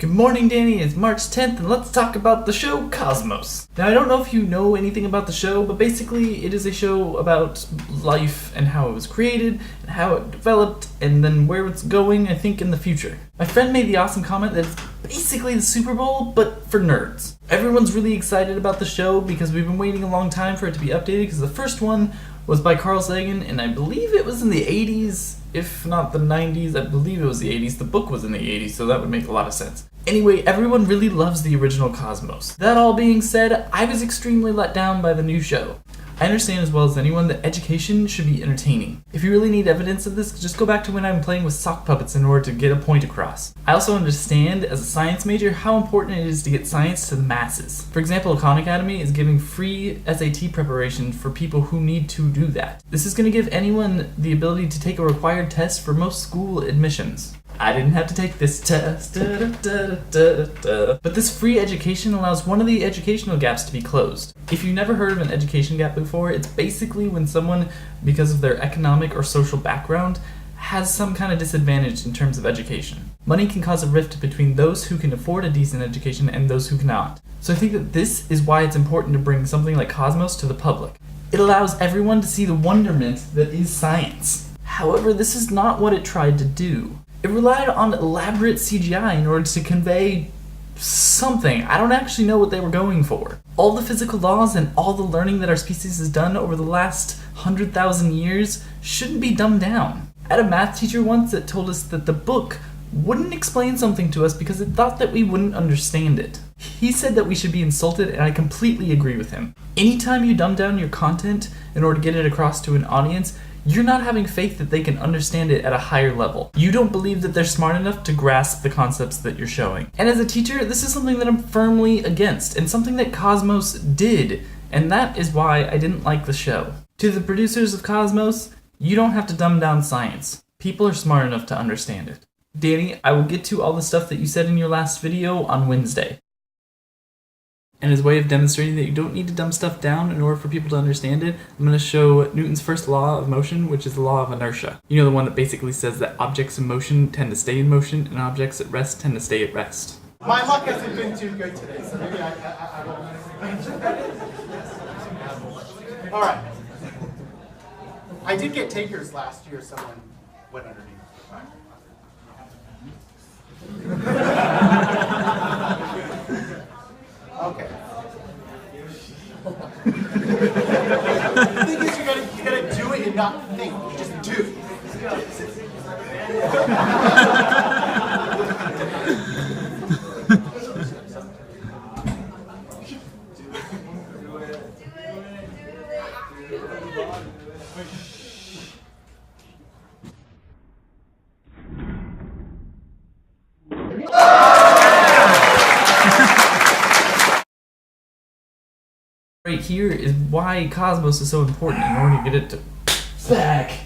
Good morning, Danny. It's March 10th, and let's talk about the show Cosmos. Now, I don't know if you know anything about the show, but basically it is a show about life and how it was created, and how it developed, and then where it's going, I think, in the future. My friend made the awesome comment that it's basically the Super Bowl, but for nerds. Everyone's really excited about the show because we've been waiting a long time for it to be updated, because the first one was by Carl Sagan, and I believe it was in the 80s, if not the 90s. I believe it was the 80s. The book was in the 80s, so that would make a lot of sense. Anyway, everyone really loves the original Cosmos. That all being said, I was extremely let down by the new show. I understand as well as anyone that education should be entertaining. If you really need evidence of this, just go back to when I'm playing with sock puppets in order to get a point across. I also understand, as a science major, how important it is to get science to the masses. For example, Khan Academy is giving free SAT preparation for people who need to do that. This is going to give anyone the ability to take a required test for most school admissions. I didn't have to take this test, but this free education allows one of the educational gaps to be closed. If you've never heard of an education gap before, it's basically when someone, because of their economic or social background, has some kind of disadvantage in terms of education. Money can cause a rift between those who can afford a decent education and those who cannot. So I think that this is why it's important to bring something like Cosmos to the public. It allows everyone to see the wonderment that is science. However, this is not what it tried to do. It relied on elaborate CGI in order to convey something. I don't actually know what they were going for. All the physical laws and all the learning that our species has done over the last 100,000 years shouldn't be dumbed down. I had a math teacher once that told us that the book wouldn't explain something to us because it thought that we wouldn't understand it. He said that we should be insulted, and I completely agree with him. Anytime you dumb down your content in order to get it across to an audience, you're not having faith that they can understand it at a higher level. You don't believe that they're smart enough to grasp the concepts that you're showing. And as a teacher, this is something that I'm firmly against, and something that Cosmos did, and that is why I didn't like the show. To the producers of Cosmos, you don't have to dumb down science. People are smart enough to understand it. Danny, I will get to all the stuff that you said in your last video on Wednesday. And as a way of demonstrating that you don't need to dumb stuff down in order for people to understand it, I'm going to show Newton's first law of motion, which is the law of inertia. You know, the one that basically says that objects in motion tend to stay in motion, and objects at rest tend to stay at rest. My luck hasn't been too good today, so maybe I won't. All right. I did get takers last year. Someone went underneath. Okay. The thing is, you gotta do it and not think. You just do. Right here is why Cosmos is so important in order to get it to back.